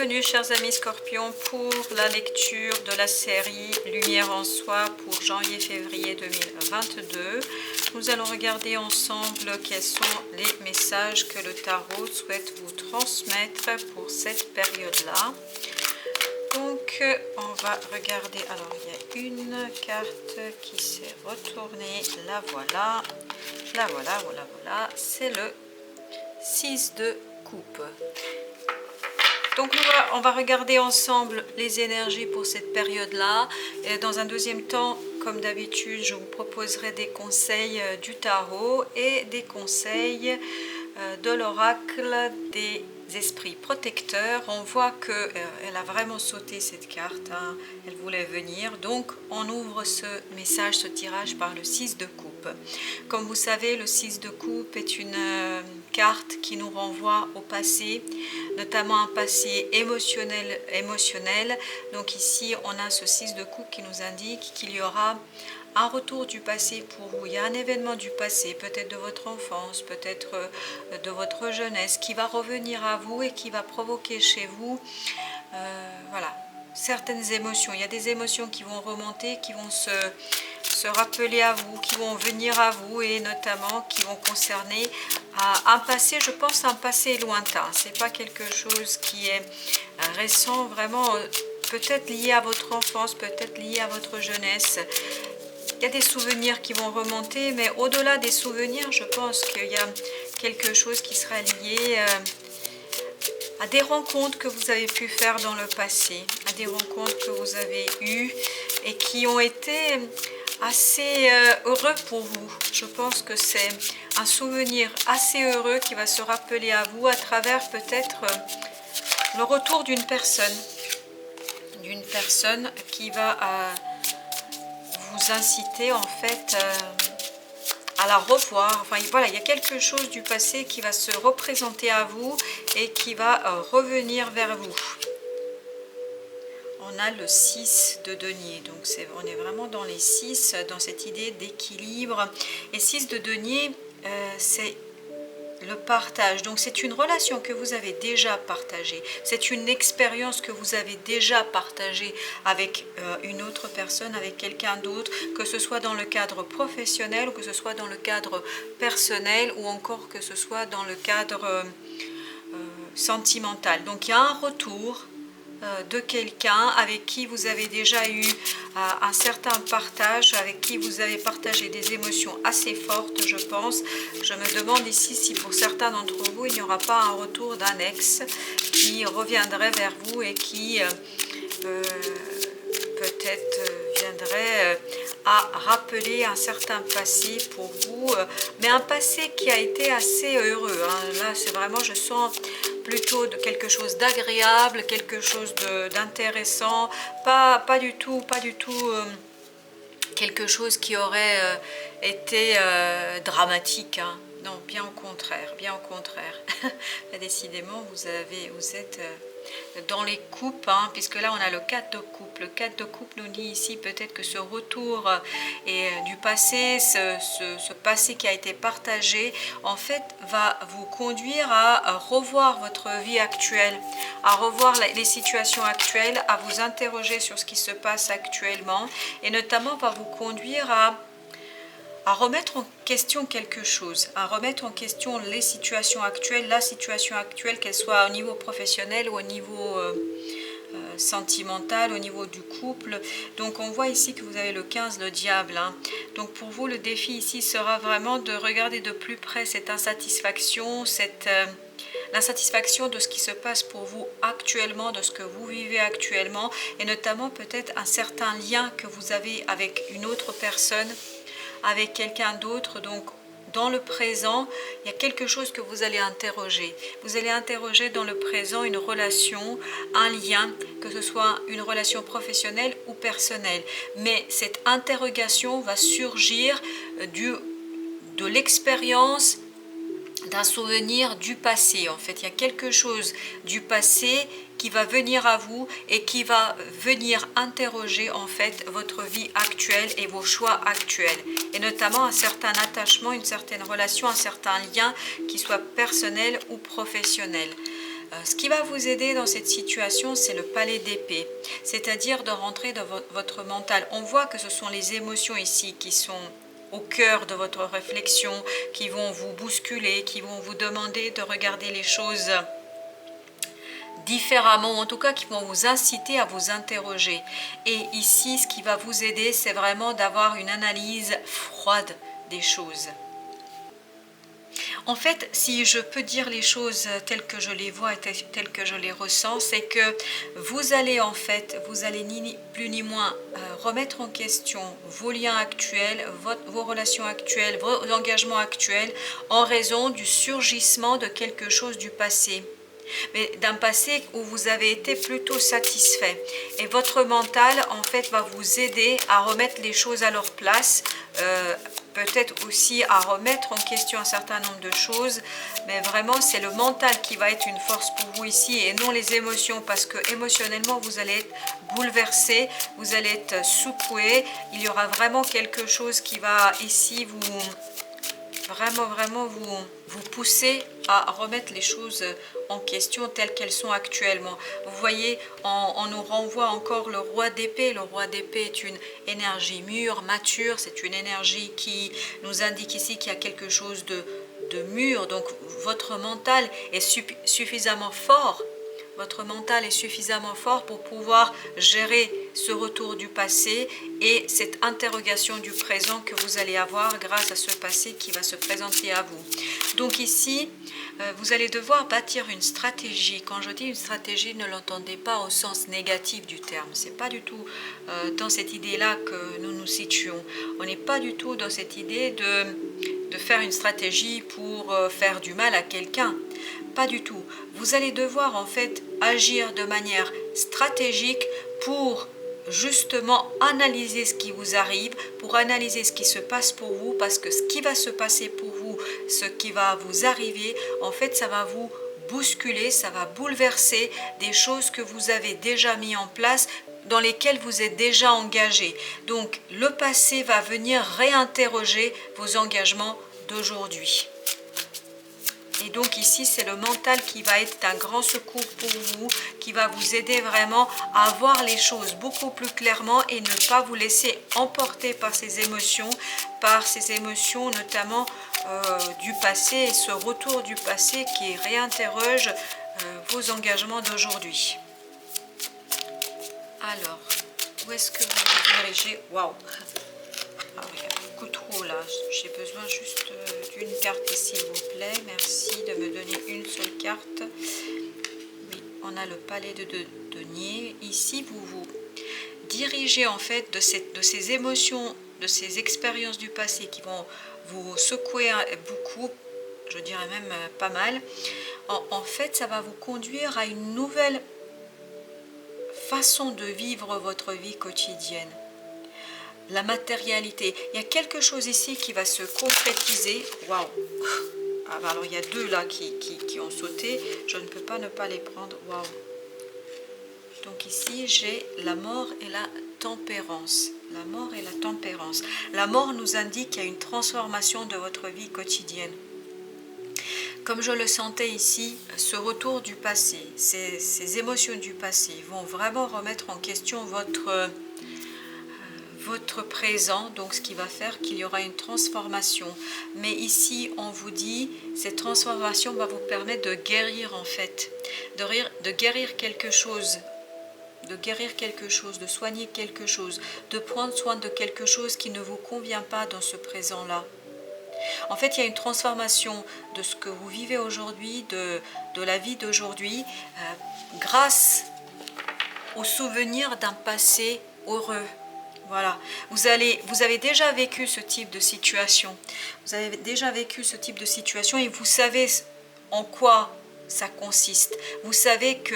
Bienvenue chers amis Scorpions pour la lecture de la série Lumière en soi pour janvier-février 2022. Nous allons regarder ensemble quels sont les messages que le tarot souhaite vous transmettre pour cette période-là. Donc on va regarder, alors il y a une carte qui s'est retournée, la voilà, c'est le 6 de coupe. Donc on va regarder ensemble les énergies pour cette période-là. Dans un deuxième temps, comme d'habitude, je vous proposerai des conseils du tarot et des conseils de l'oracle des esprits protecteurs. On voit qu'elle a vraiment sauté cette carte, hein. Elle voulait venir. Donc on ouvre ce message, ce tirage par le 6 de coupe. Comme vous savez, le 6 de coupe est une carte qui nous renvoie au passé, notamment un passé émotionnel. Donc ici, on a ce 6 de coupe qui nous indique qu'il y aura un retour du passé pour vous. Il y a un événement du passé, peut-être de votre enfance, peut-être de votre jeunesse, qui va revenir à vous et qui va provoquer chez vous, voilà, certaines émotions. Il y a des émotions qui vont remonter, qui vont se rappeler à vous, qui vont venir à vous et notamment qui vont concerner un passé, je pense un passé lointain. C'est pas quelque chose qui est récent, vraiment peut-être lié à votre enfance, peut-être lié à votre jeunesse. Il y a des souvenirs qui vont remonter, mais au-delà des souvenirs, je pense qu'il y a quelque chose qui sera lié à des rencontres que vous avez pu faire dans le passé, à des rencontres que vous avez eues et qui ont été assez heureux pour vous. Je pense que c'est un souvenir assez heureux qui va se rappeler à vous à travers peut-être le retour d'une personne qui va vous inciter en fait à la revoir. Enfin voilà, il y a quelque chose du passé qui va se représenter à vous et qui va revenir vers vous. On a le 6 de denier, donc on est vraiment dans les 6, dans cette idée d'équilibre. Et 6 de denier, c'est le partage. Donc c'est une relation que vous avez déjà partagée. C'est une expérience que vous avez déjà partagée avec une autre personne, avec quelqu'un d'autre, que ce soit dans le cadre professionnel ou que ce soit dans le cadre personnel ou encore que ce soit dans le cadre sentimental. Donc il y a un retour de quelqu'un avec qui vous avez déjà eu un certain partage, avec qui vous avez partagé des émotions assez fortes, je pense. Je me demande ici si pour certains d'entre vous, il n'y aura pas un retour d'un ex qui reviendrait vers vous et qui peut-être viendrait à rappeler un certain passé pour vous, mais un passé qui a été assez heureux, hein. Là, c'est vraiment, je sens plutôt de quelque chose d'agréable, quelque chose d'intéressant, pas du tout quelque chose qui aurait été dramatique, hein. Non, bien au contraire, bien au contraire. Là, décidément, vous êtes dans les coupes, hein, puisque là on a le 4 de coupe. Le 4 de coupe nous dit ici peut-être que ce retour du passé, ce passé qui a été partagé, en fait va vous conduire à revoir votre vie actuelle, à revoir les situations actuelles, à vous interroger sur ce qui se passe actuellement et notamment va vous conduire à remettre en question quelque chose, à remettre en question les situations actuelles, la situation actuelle, qu'elle soit au niveau professionnel ou au niveau sentimental, au niveau du couple. Donc on voit ici que vous avez le 15, le diable, hein. Donc pour vous, le défi ici sera vraiment de regarder de plus près cette insatisfaction, l'insatisfaction de ce qui se passe pour vous actuellement, de ce que vous vivez actuellement, et notamment peut-être un certain lien que vous avez avec une autre personne, avec quelqu'un d'autre. Donc dans le présent, il y a quelque chose que vous allez interroger. Vous allez interroger dans le présent une relation, un lien, que ce soit une relation professionnelle ou personnelle. Mais cette interrogation va surgir de l'expérience d'un souvenir du passé. En fait, il y a quelque chose du passé qui va venir à vous et qui va venir interroger en fait votre vie actuelle et vos choix actuels, et notamment un certain attachement, une certaine relation, un certain lien qui soit personnel ou professionnel. Ce qui va vous aider dans cette situation, c'est le palais d'épée, c'est-à-dire de rentrer dans votre mental. On voit que ce sont les émotions ici qui sont au cœur de votre réflexion, qui vont vous bousculer, qui vont vous demander de regarder les choses différemment, en tout cas qui vont vous inciter à vous interroger. Et ici, ce qui va vous aider, c'est vraiment d'avoir une analyse froide des choses. En fait, si je peux dire les choses telles que je les vois et telles que je les ressens, c'est que vous allez ni plus ni moins remettre en question vos liens actuels, vos relations actuelles, vos engagements actuels en raison du surgissement de quelque chose du passé. Mais d'un passé où vous avez été plutôt satisfait. Et votre mental, en fait, va vous aider à remettre les choses à leur place, peut-être aussi à remettre en question un certain nombre de choses, mais vraiment c'est le mental qui va être une force pour vous ici et non les émotions, parce que émotionnellement vous allez être bouleversé, vous allez être secoué, il y aura vraiment quelque chose qui va ici vous pousser à remettre les choses en question telles qu'elles sont actuellement. Vous voyez, on nous renvoie encore le roi d'épée. Le roi d'épée est une énergie mûre, mature, c'est une énergie qui nous indique ici qu'il y a quelque chose de mûr. Donc votre mental est suffisamment fort. Votre mental est suffisamment fort pour pouvoir gérer ce retour du passé et cette interrogation du présent que vous allez avoir grâce à ce passé qui va se présenter à vous. Donc ici, vous allez devoir bâtir une stratégie. Quand je dis une stratégie, ne l'entendez pas au sens négatif du terme. Ce n'est pas du tout dans cette idée-là que nous nous situons. On n'est pas du tout dans cette idée de faire une stratégie pour faire du mal à quelqu'un. Pas du tout. Vous allez devoir en fait agir de manière stratégique pour justement analyser ce qui vous arrive, pour analyser ce qui se passe pour vous, parce que ce qui va se passer pour vous, ce qui va vous arriver, en fait ça va vous bousculer, ça va bouleverser des choses que vous avez déjà mis en place, dans lesquelles vous êtes déjà engagé. Donc le passé va venir réinterroger vos engagements d'aujourd'hui. Et donc ici, c'est le mental qui va être d'un grand secours pour vous, qui va vous aider vraiment à voir les choses beaucoup plus clairement et ne pas vous laisser emporter par ces émotions notamment du passé et ce retour du passé qui réinterroge vos engagements d'aujourd'hui. Alors, où est-ce que vous vous dirigez? Waouh! Alors, il y a beaucoup trop là, j'ai besoin juste d'une carte s'il vous plaît, merci de me donner une seule carte. Oui, on a le palais de denier, ici vous vous dirigez en fait de ces émotions, de ces expériences du passé qui vont vous secouer beaucoup, je dirais même pas mal. En fait ça va vous conduire à une nouvelle façon de vivre votre vie quotidienne. La matérialité, il y a quelque chose ici qui va se concrétiser. Waouh! Alors il y a deux là qui ont sauté, je ne peux pas ne pas les prendre. Waouh! Donc ici j'ai la mort et la tempérance. La mort et la tempérance. La mort nous indique qu'il y a une transformation de votre vie quotidienne. Comme je le sentais ici, ce retour du passé, ces émotions du passé vont vraiment remettre en question votre présent, donc ce qui va faire qu'il y aura une transformation. Mais ici, on vous dit, cette transformation va vous permettre de guérir en fait, de guérir quelque chose, de soigner quelque chose, de prendre soin de quelque chose qui ne vous convient pas dans ce présent-là. En fait, il y a une transformation de ce que vous vivez aujourd'hui, de la vie d'aujourd'hui, grâce au souvenir d'un passé heureux. Voilà, vous avez déjà vécu ce type de situation. Vous avez déjà vécu ce type de situation et vous savez en quoi ça consiste. Vous savez que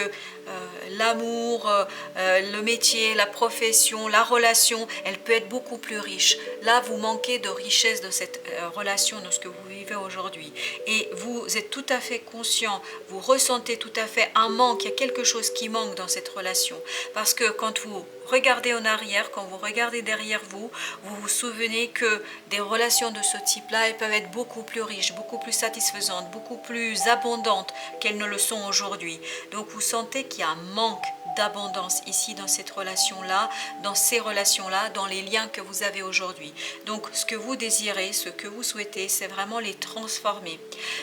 l'amour, le métier, la profession, la relation, elle peut être beaucoup plus riche. Là, vous manquez de richesse de cette relation, de ce que vous vivez aujourd'hui. Et vous êtes tout à fait conscient, vous ressentez tout à fait un manque, il y a quelque chose qui manque dans cette relation. Parce que quand vous regardez en arrière, quand vous regardez derrière vous, vous vous souvenez que des relations de ce type-là, elles peuvent être beaucoup plus riches, beaucoup plus satisfaisantes, beaucoup plus abondantes qu'elles ne le sont aujourd'hui. Donc vous sentez qu'il y a un manque d'abondance ici dans cette relation-là, dans ces relations-là, dans les liens que vous avez aujourd'hui. Donc ce que vous désirez, ce que vous souhaitez, c'est vraiment les transformer,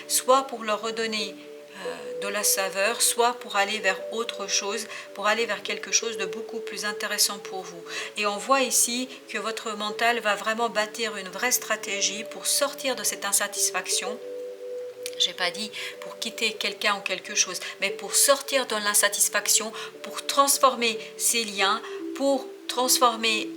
soit pour leur redonner de la saveur, soit pour aller vers autre chose, pour aller vers quelque chose de beaucoup plus intéressant pour vous. Et on voit ici que votre mental va vraiment bâtir une vraie stratégie pour sortir de cette insatisfaction. Je n'ai pas dit pour quitter quelqu'un ou quelque chose, mais pour sortir de l'insatisfaction, pour transformer ces liens, pour transformer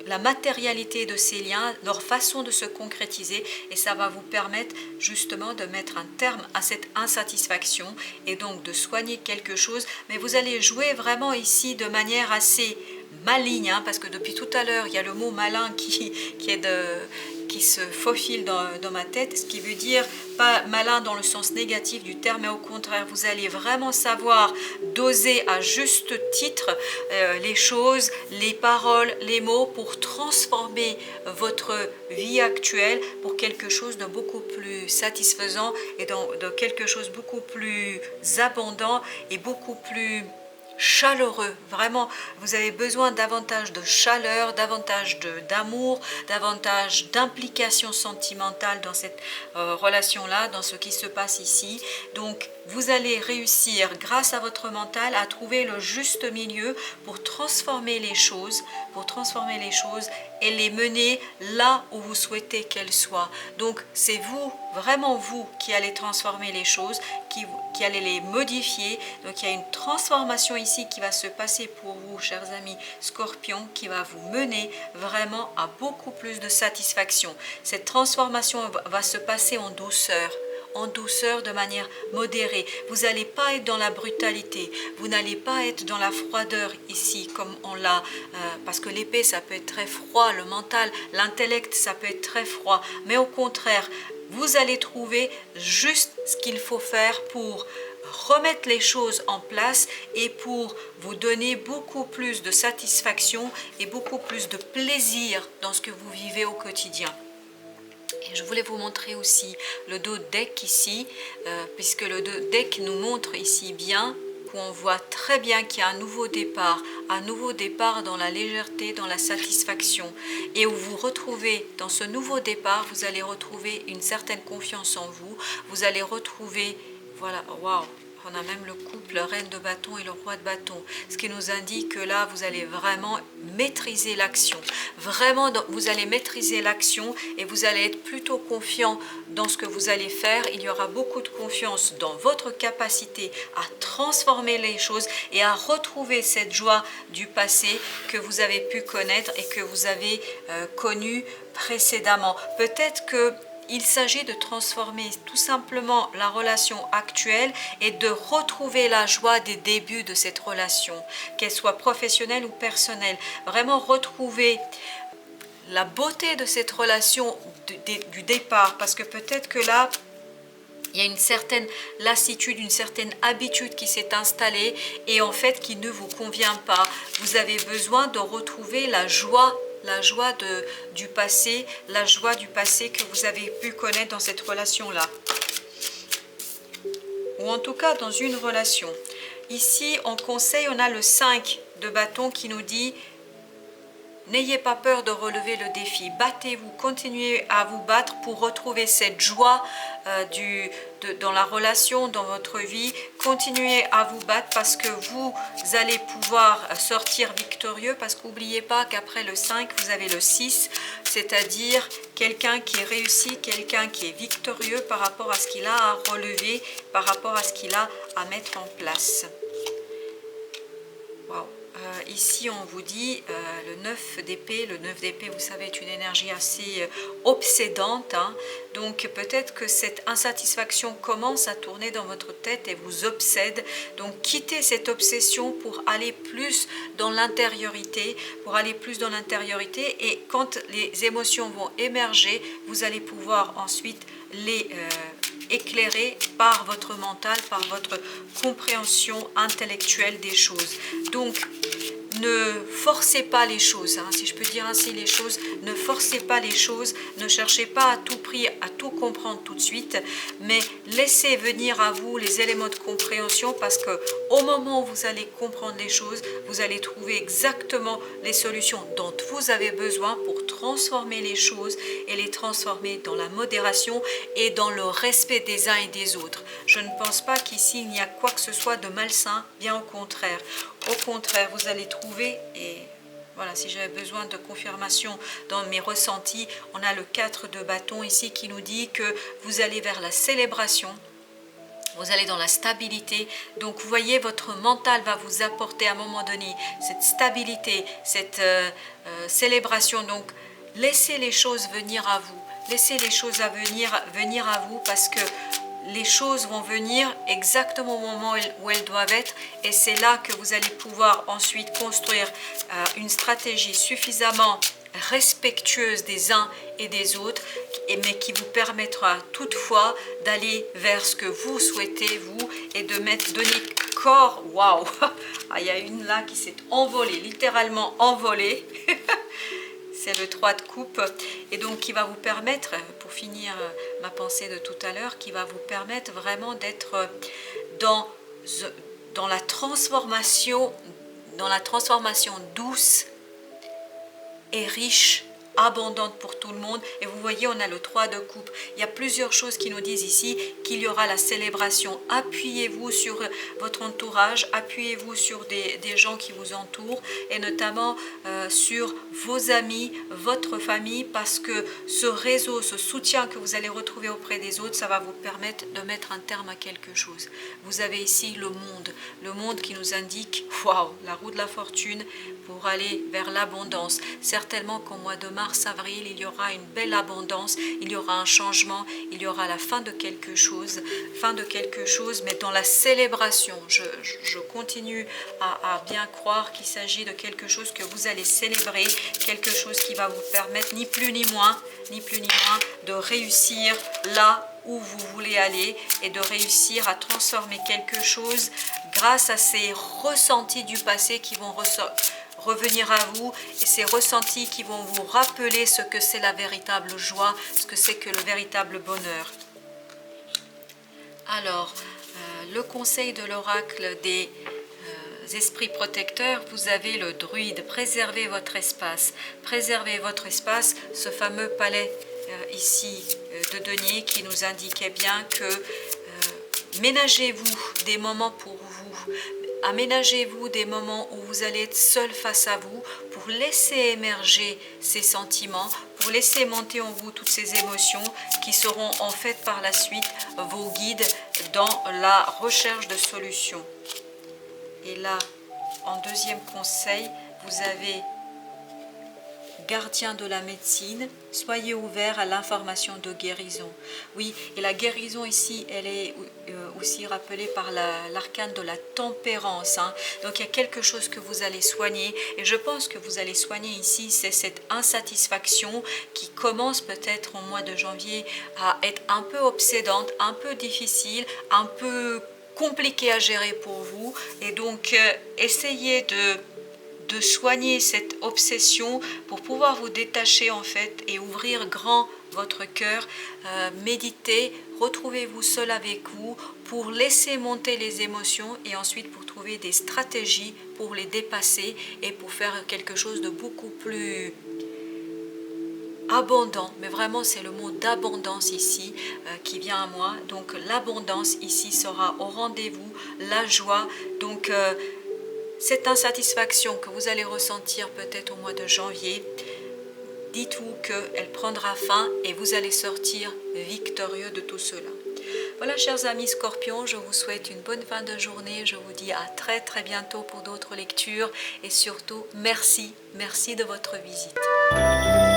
la matérialité de ces liens, leur façon de se concrétiser, et ça va vous permettre justement de mettre un terme à cette insatisfaction et donc de soigner quelque chose. Mais vous allez jouer vraiment ici de manière assez maligne, hein, parce que depuis tout à l'heure il y a le mot malin qui se faufile dans ma tête, ce qui veut dire pas malin dans le sens négatif du terme, mais au contraire, vous allez vraiment savoir doser à juste titre les choses, les paroles, les mots pour transformer votre vie actuelle pour quelque chose de beaucoup plus satisfaisant et de quelque chose de beaucoup plus abondant et beaucoup plus chaleureux. Vraiment, vous avez besoin davantage de chaleur, davantage d'amour, davantage d'implication sentimentale dans cette relation-là, dans ce qui se passe ici. Donc, vous allez réussir, grâce à votre mental, à trouver le juste milieu pour transformer les choses, et les mener là où vous souhaitez qu'elles soient. Donc, c'est vous, vraiment vous, qui allez transformer les choses, qui allez les modifier. Donc, il y a une transformation ici qui va se passer pour vous, chers amis Scorpions, qui va vous mener vraiment à beaucoup plus de satisfaction. Cette transformation va se passer en douceur, de manière modérée. Vous n'allez pas être dans la brutalité, vous n'allez pas être dans la froideur ici, comme on l'a, parce que l'épée, ça peut être très froid, le mental, l'intellect, ça peut être très froid, mais au contraire, vous allez trouver juste ce qu'il faut faire pour remettre les choses en place et pour vous donner beaucoup plus de satisfaction et beaucoup plus de plaisir dans ce que vous vivez au quotidien. Et je voulais vous montrer aussi le dos deck ici, puisque le dos deck nous montre ici bien, où on voit très bien qu'il y a un nouveau départ dans la légèreté, dans la satisfaction, et où vous retrouvez, dans ce nouveau départ, vous allez retrouver une certaine confiance en vous, vous allez retrouver, voilà, waouh, on a même le couple, la reine de bâton et le roi de bâton, ce qui nous indique que là, vous allez vraiment maîtriser l'action. Vraiment, vous allez maîtriser l'action et vous allez être plutôt confiant dans ce que vous allez faire. Il y aura beaucoup de confiance dans votre capacité à transformer les choses et à retrouver cette joie du passé que vous avez pu connaître et que vous avez connue précédemment. Peut-être que il s'agit de transformer tout simplement la relation actuelle et de retrouver la joie des débuts de cette relation, qu'elle soit professionnelle ou personnelle. Vraiment retrouver la beauté de cette relation du départ, parce que peut-être que là, il y a une certaine lassitude, une certaine habitude qui s'est installée et en fait qui ne vous convient pas. Vous avez besoin de retrouver la joie du passé, la joie du passé que vous avez pu connaître dans cette relation-là. Ou en tout cas dans une relation. Ici, en conseil, on a le 5 de bâton qui nous dit « N'ayez pas peur de relever le défi. Battez-vous, continuez à vous battre pour retrouver cette joie dans la relation, dans votre vie. Continuez à vous battre parce que vous allez pouvoir sortir victorieux. Parce qu'oubliez pas qu'après le 5, vous avez le 6, c'est-à-dire quelqu'un qui réussit, quelqu'un qui est victorieux par rapport à ce qu'il a à relever, par rapport à ce qu'il a à mettre en place. » Waouh. Ici, on vous dit le 9 d'épée. Le 9 d'épée, vous savez, est une énergie assez obsédante. Hein. Donc, peut-être que cette insatisfaction commence à tourner dans votre tête et vous obsède. Donc, quittez cette obsession pour aller plus dans l'intériorité. Et quand les émotions vont émerger, vous allez pouvoir ensuite les éclairé par votre mental, par votre compréhension intellectuelle des choses. Donc, ne forcez pas les choses, hein, si je peux dire ainsi les choses, ne forcez pas les choses, ne cherchez pas à tout prix à tout comprendre tout de suite, mais laissez venir à vous les éléments de compréhension, parce que au moment où vous allez comprendre les choses, vous allez trouver exactement les solutions dont vous avez besoin pour transformer les choses et les transformer dans la modération et dans le respect des uns et des autres. Je ne pense pas qu'ici il n'y a quoi que ce soit de malsain, bien au contraire. Au contraire, vous allez trouver, et voilà, si j'avais besoin de confirmation dans mes ressentis, on a le 4 de bâton ici qui nous dit que vous allez vers la célébration, vous allez dans la stabilité. Donc vous voyez, votre mental va vous apporter à un moment donné cette stabilité, cette célébration. Donc laissez les choses venir à vous, laissez les choses à venir à vous, parce que les choses vont venir exactement au moment où elles doivent être, et c'est là que vous allez pouvoir ensuite construire une stratégie suffisamment respectueuse des uns et des autres, mais qui vous permettra toutefois d'aller vers ce que vous souhaitez, vous, et de donner corps. Waouh, il y a une là qui s'est envolée, littéralement envolée. C'est le 3 de coupe, et donc qui va vous permettre, pour finir ma pensée de tout à l'heure, qui va vous permettre vraiment d'être dans la transformation douce et riche, abondante pour tout le monde. Et vous voyez, on a le 3 de coupe. Il y a plusieurs choses qui nous disent ici qu'il y aura la célébration. Appuyez-vous sur votre entourage, appuyez-vous sur des gens qui vous entourent, et notamment sur vos amis, votre famille, parce que ce réseau, ce soutien que vous allez retrouver auprès des autres, ça va vous permettre de mettre un terme à quelque chose. Vous avez ici le monde qui nous indique, waouh, la roue de la fortune pour aller vers l'abondance. Certainement qu'au mois de mars-avril, il y aura une belle abondance, il y aura un changement, il y aura la fin de quelque chose, mais dans la célébration. Je continue à bien croire qu'il s'agit de quelque chose que vous allez célébrer, quelque chose qui va vous permettre, ni plus ni moins, de réussir là où vous voulez aller, et de réussir à transformer quelque chose grâce à ces ressentis du passé qui vont revenir à vous, et ces ressentis qui vont vous rappeler ce que c'est la véritable joie, ce que c'est que le véritable bonheur. Alors, le conseil de l'oracle des esprits protecteurs, vous avez le druide. Préservez votre espace, ce fameux palais ici de denier qui nous indiquait bien que ménagez-vous des moments pour vous, aménagez-vous des moments où vous allez être seul face à vous, pour laisser émerger ces sentiments, pour laisser monter en vous toutes ces émotions qui seront en fait par la suite vos guides dans la recherche de solutions. Et là, en deuxième conseil, vous avez gardien de la médecine, soyez ouverts à l'information de guérison. Oui, et la guérison ici, elle est aussi rappelée par l'arcane de la tempérance. Hein. Donc il y a quelque chose que vous allez soigner, et je pense que vous allez soigner ici, c'est cette insatisfaction qui commence peut-être au mois de janvier à être un peu obsédante, un peu difficile, un peu compliquée à gérer pour vous, et donc essayez de soigner cette obsession pour pouvoir vous détacher en fait et ouvrir grand votre cœur. Méditez, retrouvez-vous seul avec vous pour laisser monter les émotions, et ensuite pour trouver des stratégies pour les dépasser et pour faire quelque chose de beaucoup plus abondant. Mais vraiment c'est le mot d'abondance ici qui vient à moi. Donc l'abondance ici sera au rendez-vous, la joie. Donc cette insatisfaction que vous allez ressentir peut-être au mois de janvier, dites-vous qu'elle prendra fin et vous allez sortir victorieux de tout cela. Voilà, chers amis Scorpions, je vous souhaite une bonne fin de journée. Je vous dis à très très bientôt pour d'autres lectures, et surtout merci de votre visite.